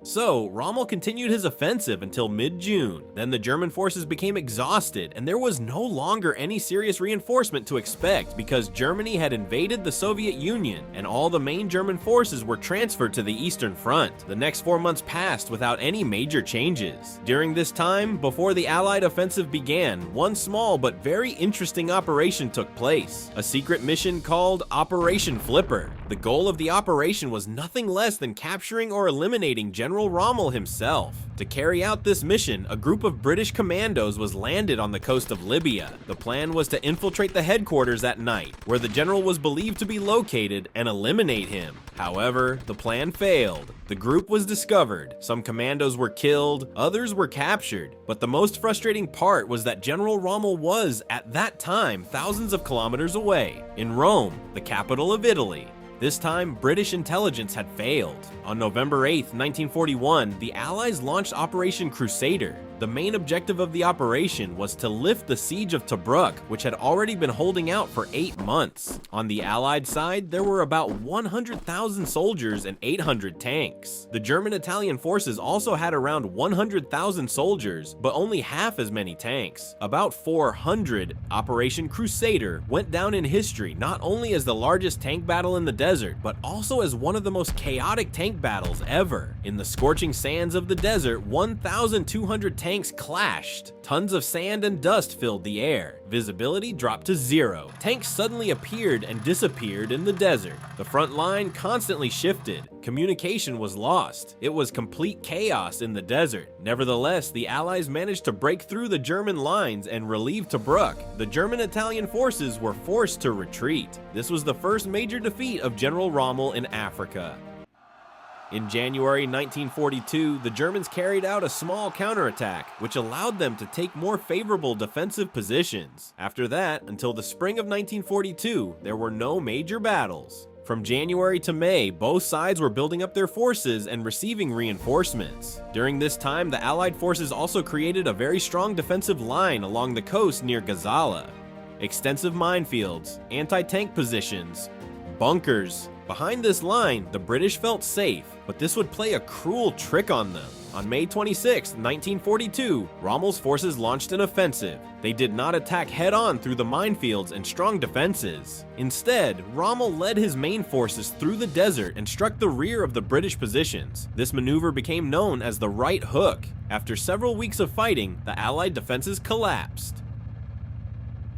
So, Rommel continued his offensive until mid-June. Then the German forces became exhausted, and there was no longer any serious reinforcement to expect because Germany had invaded the Soviet Union, and all the main German forces were transferred to the Eastern Front. The next 4 months passed without any major changes. During this time, before the Allied offensive began, one small but very interesting operation took place, a secret mission called Operation Flipper. The goal of the operation was nothing less than capturing or eliminating General Rommel himself. To carry out this mission, a group of British commandos was landed on the coast of Libya. The plan was to infiltrate the headquarters at night, where the general was believed to be located, and eliminate him. However, the plan failed. The group was discovered, some commandos were killed, others were captured, but the most frustrating part was that General Rommel was, at that time, thousands of kilometers away, in Rome, the capital of Italy. This time, British intelligence had failed. On November 8, 1941, the Allies launched Operation Crusader. The main objective of the operation was to lift the siege of Tobruk, which had already been holding out for 8 months. On the Allied side, there were about 100,000 soldiers and 800 tanks. The German-Italian forces also had around 100,000 soldiers, but only half as many tanks, about 400. Operation Crusader went down in history not only as the largest tank battle in the desert, but also as one of the most chaotic tank battles ever. In the scorching sands of the desert, 1,200 tanks clashed. Tons of sand and dust filled the air. Visibility dropped to 0. Tanks suddenly appeared and disappeared in the desert. The front line constantly shifted. Communication was lost. It was complete chaos in the desert. Nevertheless, the Allies managed to break through the German lines and relieve Tobruk. The German-Italian forces were forced to retreat. This was the first major defeat of General Rommel in Africa. In January 1942, the Germans carried out a small counterattack, which allowed them to take more favorable defensive positions. After that, until the spring of 1942, there were no major battles. From January to May, both sides were building up their forces and receiving reinforcements. During this time, the Allied forces also created a very strong defensive line along the coast near Gazala. Extensive minefields, anti-tank positions, bunkers. Behind this line, the British felt safe, but this would play a cruel trick on them. On May 26, 1942, Rommel's forces launched an offensive. They did not attack head-on through the minefields and strong defenses. Instead, Rommel led his main forces through the desert and struck the rear of the British positions. This maneuver became known as the Right Hook. After several weeks of fighting, the Allied defenses collapsed.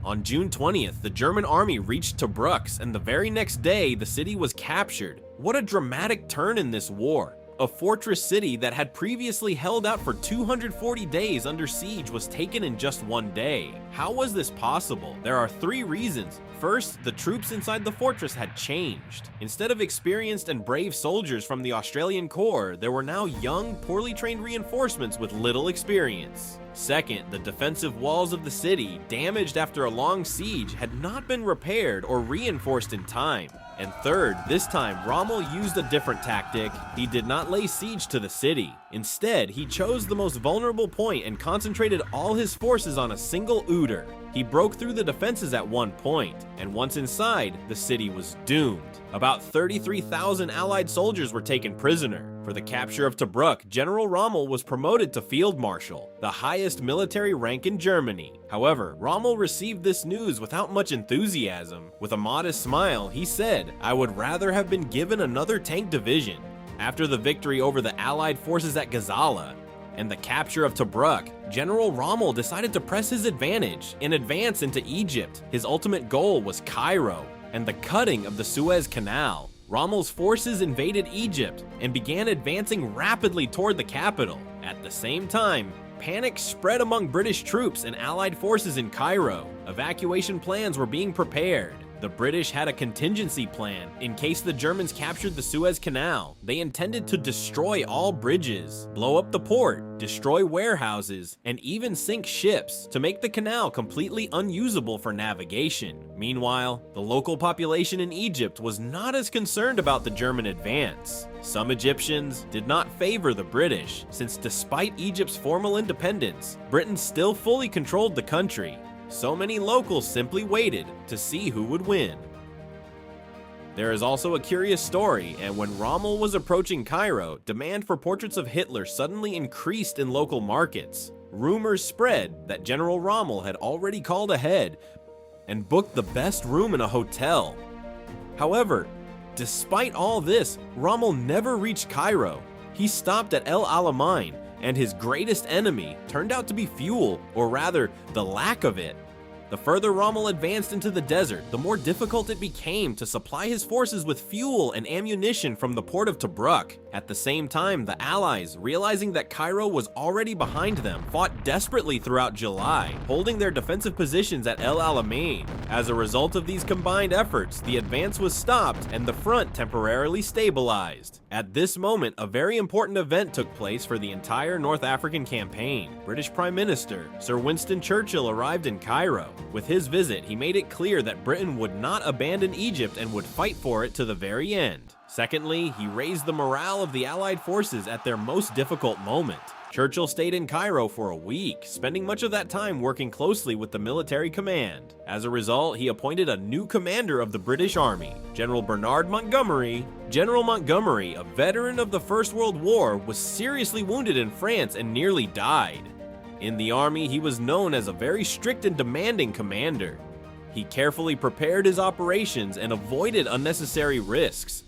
On June 20th, the German army reached Tobruk, and the very next day, the city was captured. What a dramatic turn in this war. A fortress city that had previously held out for 240 days under siege was taken in just one day. How was this possible? There are 3 reasons. First, the troops inside the fortress had changed. Instead of experienced and brave soldiers from the Australian Corps, there were now young, poorly trained reinforcements with little experience. Second, the defensive walls of the city, damaged after a long siege, had not been repaired or reinforced in time. And third, this time Rommel used a different tactic. He did not lay siege to the city. Instead, he chose the most vulnerable point and concentrated all his forces on a single Uder. He broke through the defenses at one point, and once inside, the city was doomed. About 33,000 Allied soldiers were taken prisoner. For the capture of Tobruk, General Rommel was promoted to Field Marshal, the highest military rank in Germany. However, Rommel received this news without much enthusiasm. With a modest smile, he said, "I would rather have been given another tank division." After the victory over the Allied forces at Gazala and the capture of Tobruk, General Rommel decided to press his advantage and advance into Egypt. His ultimate goal was Cairo and the cutting of the Suez Canal. Rommel's forces invaded Egypt and began advancing rapidly toward the capital. At the same time, panic spread among British troops and Allied forces in Cairo. Evacuation plans were being prepared. The British had a contingency plan in case the Germans captured the Suez Canal. They intended to destroy all bridges, blow up the port, destroy warehouses, and even sink ships to make the canal completely unusable for navigation. Meanwhile, the local population in Egypt was not as concerned about the German advance. Some Egyptians did not favor the British, since despite Egypt's formal independence, Britain still fully controlled the country. So many locals simply waited to see who would win. There is also a curious story, and when Rommel was approaching Cairo, demand for portraits of Hitler suddenly increased in local markets. Rumors spread that General Rommel had already called ahead and booked the best room in a hotel. However, despite all this, Rommel never reached Cairo. He stopped at El Alamein, and his greatest enemy turned out to be fuel, or rather, the lack of it. The further Rommel advanced into the desert, the more difficult it became to supply his forces with fuel and ammunition from the port of Tobruk. At the same time, the Allies, realizing that Cairo was already behind them, fought desperately throughout July, holding their defensive positions at El Alamein. As a result of these combined efforts, the advance was stopped and the front temporarily stabilized. At this moment, a very important event took place for the entire North African campaign. British Prime Minister Sir Winston Churchill arrived in Cairo. With his visit, he made it clear that Britain would not abandon Egypt and would fight for it to the very end. Secondly, he raised the morale of the Allied forces at their most difficult moment. Churchill stayed in Cairo for a week, spending much of that time working closely with the military command. As a result, he appointed a new commander of the British Army, General Bernard Montgomery. General Montgomery, a veteran of the First World War, was seriously wounded in France and nearly died. In the army, he was known as a very strict and demanding commander. He carefully prepared his operations and avoided unnecessary risks.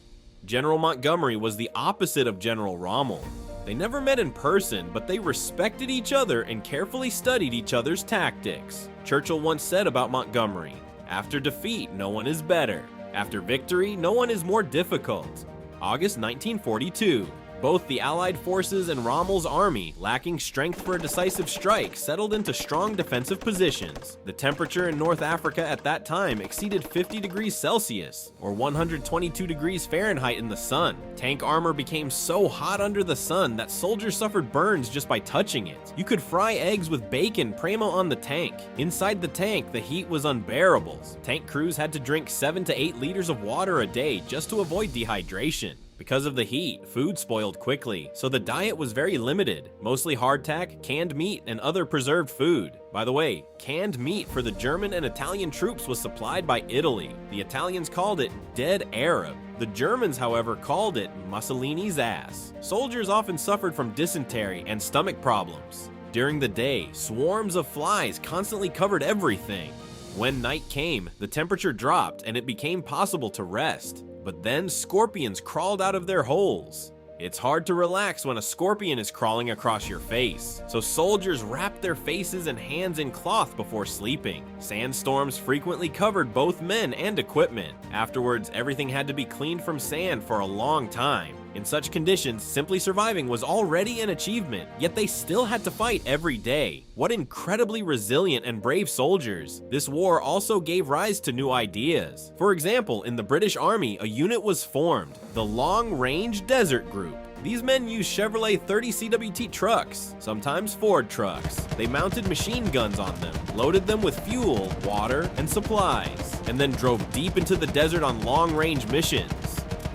General Montgomery was the opposite of General Rommel. They never met in person, but they respected each other and carefully studied each other's tactics. Churchill once said about Montgomery, "After defeat, no one is better. After victory, no one is more difficult." August 1942. Both the Allied forces and Rommel's army, lacking strength for a decisive strike, settled into strong defensive positions. The temperature in North Africa at that time exceeded 50 degrees Celsius, or 122 degrees Fahrenheit in the sun. Tank armor became so hot under the sun that soldiers suffered burns just by touching it. You could fry eggs with bacon primo on the tank. Inside the tank, the heat was unbearable. Tank crews had to drink 7 to 8 liters of water a day just to avoid dehydration. Because of the heat, food spoiled quickly, so the diet was very limited, mostly hardtack, canned meat, and other preserved food. By the way, canned meat for the German and Italian troops was supplied by Italy. The Italians called it dead Arab. The Germans, however, called it Mussolini's ass. Soldiers often suffered from dysentery and stomach problems. During the day, swarms of flies constantly covered everything. When night came, the temperature dropped and it became possible to rest. But then scorpions crawled out of their holes. It's hard to relax when a scorpion is crawling across your face, so soldiers wrapped their faces and hands in cloth before sleeping. Sandstorms frequently covered both men and equipment. Afterwards, everything had to be cleaned from sand for a long time. In such conditions, simply surviving was already an achievement, yet they still had to fight every day. What incredibly resilient and brave soldiers. This war also gave rise to new ideas. For example, in the British Army, a unit was formed, the Long Range Desert Group. These men used Chevrolet 30 CWT trucks, sometimes Ford trucks. They mounted machine guns on them, loaded them with fuel, water, and supplies, and then drove deep into the desert on long-range missions.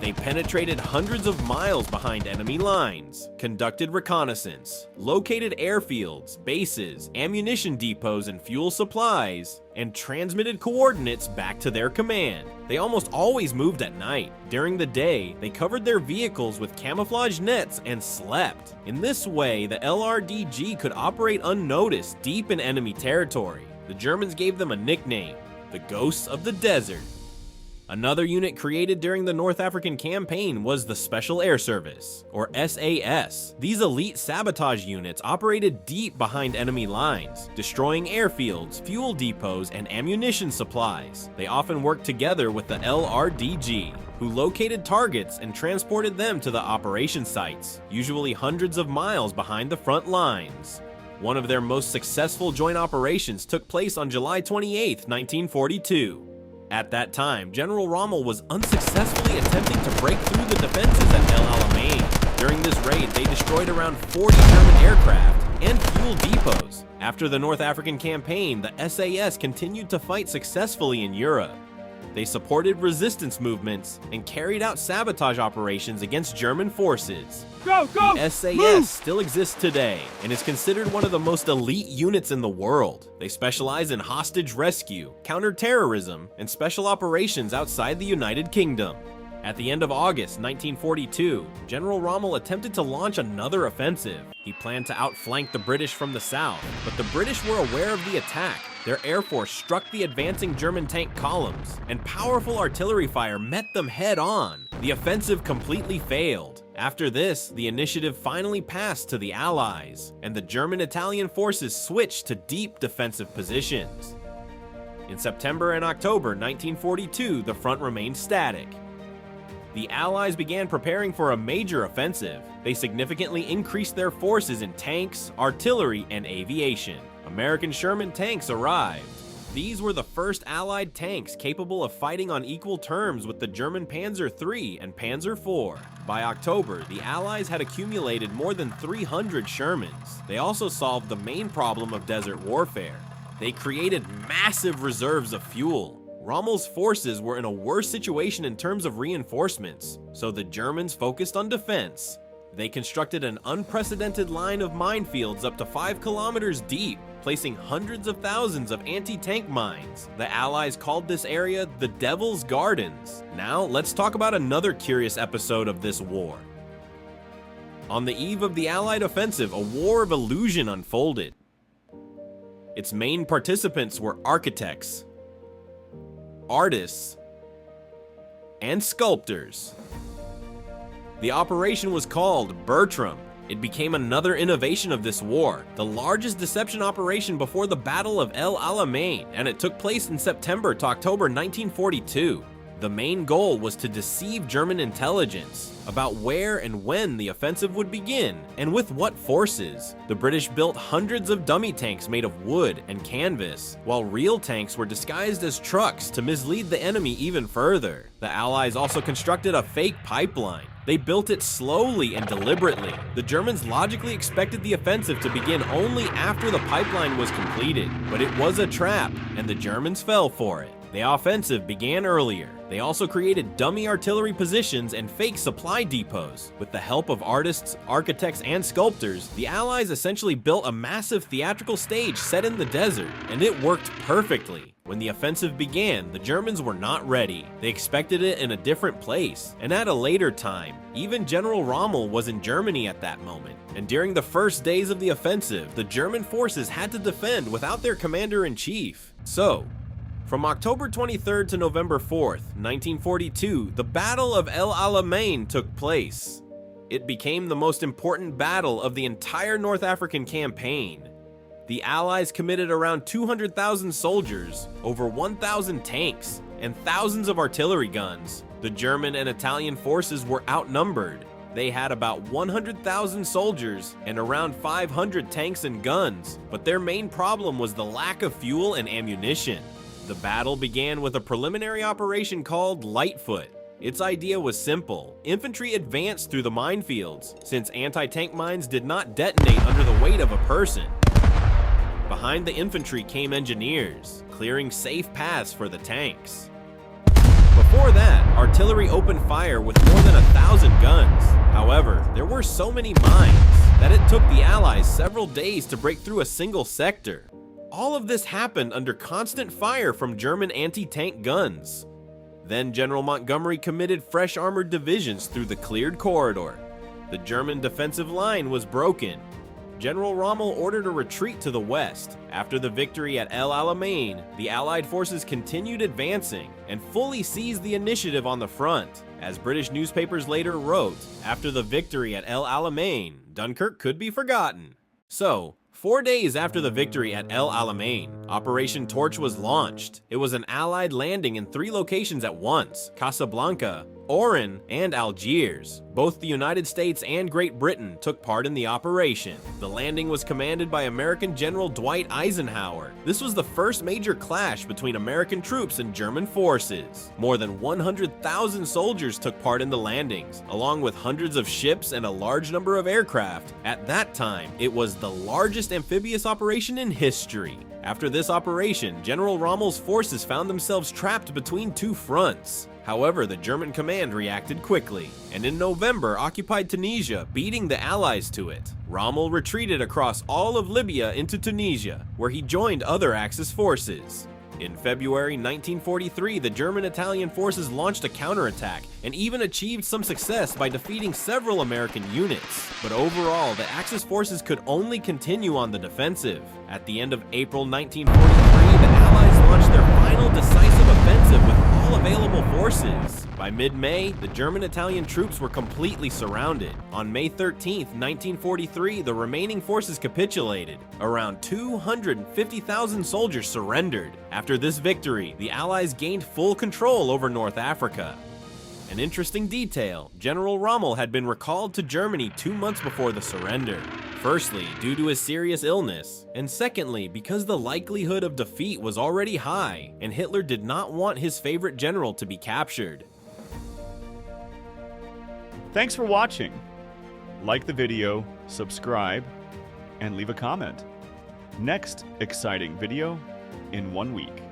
They penetrated hundreds of miles behind enemy lines, conducted reconnaissance, located airfields, bases, ammunition depots, and fuel supplies, and transmitted coordinates back to their command. They almost always moved at night. During the day, they covered their vehicles with camouflage nets and slept. In this way, the LRDG could operate unnoticed deep in enemy territory. The Germans gave them a nickname, the Ghosts of the Desert. Another unit created during the North African campaign was the Special Air Service, or SAS. These elite sabotage units operated deep behind enemy lines, destroying airfields, fuel depots, and ammunition supplies. They often worked together with the LRDG, who located targets and transported them to the operation sites, usually hundreds of miles behind the front lines. One of their most successful joint operations took place on July 28, 1942. At that time, General Rommel was unsuccessfully attempting to break through the defenses at El Alamein. During this raid, they destroyed around 40 German aircraft and fuel depots. After the North African campaign, the SAS continued to fight successfully in Europe. They supported resistance movements and carried out sabotage operations against German forces. Go! The SAS still exists today and is considered one of the most elite units in the world. They specialize in hostage rescue, counterterrorism, and special operations outside the United Kingdom. At the end of August 1942, General Rommel attempted to launch another offensive. He planned to outflank the British from the south, but the British were aware of the attack. Their air force struck the advancing German tank columns, and powerful artillery fire met them head-on. The offensive completely failed. After this, the initiative finally passed to the Allies, and the German-Italian forces switched to deep defensive positions. In September and October 1942, the front remained static. The Allies began preparing for a major offensive. They significantly increased their forces in tanks, artillery, and aviation. American Sherman tanks arrived. These were the first Allied tanks capable of fighting on equal terms with the German Panzer III and Panzer IV. By October, the Allies had accumulated more than 300 Shermans. They also solved the main problem of desert warfare. They created massive reserves of fuel. Rommel's forces were in a worse situation in terms of reinforcements, so the Germans focused on defense. They constructed an unprecedented line of minefields up to 5 kilometers deep, placing hundreds of thousands of anti-tank mines. The Allies called this area the Devil's Gardens. Now, let's talk about another curious episode of this war. On the eve of the Allied offensive, a war of illusion unfolded. Its main participants were architects, artists, and sculptors. The operation was called Bertram. It became another innovation of this war, the largest deception operation before the Battle of El Alamein, and it took place in September to October 1942. The main goal was to deceive German intelligence about where and when the offensive would begin, and with what forces. The British built hundreds of dummy tanks made of wood and canvas, while real tanks were disguised as trucks to mislead the enemy even further. The Allies also constructed a fake pipeline. They built it slowly and deliberately. The Germans logically expected the offensive to begin only after the pipeline was completed, but it was a trap, and the Germans fell for it. The offensive began earlier. They also created dummy artillery positions and fake supply depots. With the help of artists, architects, and sculptors, the Allies essentially built a massive theatrical stage set in the desert, and it worked perfectly. When the offensive began, the Germans were not ready. They expected it in a different place, and at a later time. Even General Rommel was in Germany at that moment, and during the first days of the offensive, the German forces had to defend without their commander-in-chief. So, from October 23rd to November 4th, 1942, the Battle of El Alamein took place. It became the most important battle of the entire North African campaign. The Allies committed around 200,000 soldiers, over 1,000 tanks, and thousands of artillery guns. The German and Italian forces were outnumbered. They had about 100,000 soldiers and around 500 tanks and guns, but their main problem was the lack of fuel and ammunition. The battle began with a preliminary operation called Lightfoot. Its idea was simple. Infantry advanced through the minefields, since anti-tank mines did not detonate under the weight of a person. Behind the infantry came engineers, clearing safe paths for the tanks. Before that, artillery opened fire with more than 1,000 guns. However, there were so many mines that it took the Allies several days to break through a single sector. All of this happened under constant fire from German anti-tank guns. Then General Montgomery committed fresh armored divisions through the cleared corridor. The German defensive line was broken. General Rommel ordered a retreat to the west. After the victory at El Alamein, the Allied forces continued advancing and fully seized the initiative on the front. As British newspapers later wrote, after the victory at El Alamein, Dunkirk could be forgotten. So, 4 days after the victory at El Alamein, Operation Torch was launched. It was an Allied landing in 3 locations at once: Casablanca, Oran, and Algiers. Both the United States and Great Britain took part in the operation. The landing was commanded by American General Dwight Eisenhower. This was the first major clash between American troops and German forces. More than 100,000 soldiers took part in the landings, along with hundreds of ships and a large number of aircraft. At that time, it was the largest amphibious operation in history. After this operation, General Rommel's forces found themselves trapped between two fronts. However, the German command reacted quickly, and in November occupied Tunisia, beating the Allies to it. Rommel retreated across all of Libya into Tunisia, where he joined other Axis forces. In February 1943, the German-Italian forces launched a counterattack and even achieved some success by defeating several American units. But overall, the Axis forces could only continue on the defensive. At the end of April 1943, the Allies launched their final decisive offensive with all available forces. By mid-May, the German-Italian troops were completely surrounded. On May 13, 1943, the remaining forces capitulated. Around 250,000 soldiers surrendered. After this victory, the Allies gained full control over North Africa. An interesting detail, General Rommel had been recalled to Germany 2 months before the surrender. Firstly, due to his serious illness, and secondly, because the likelihood of defeat was already high, and Hitler did not want his favorite general to be captured. Thanks for watching. Like the video, subscribe, and leave a comment. Next exciting video in 1 week.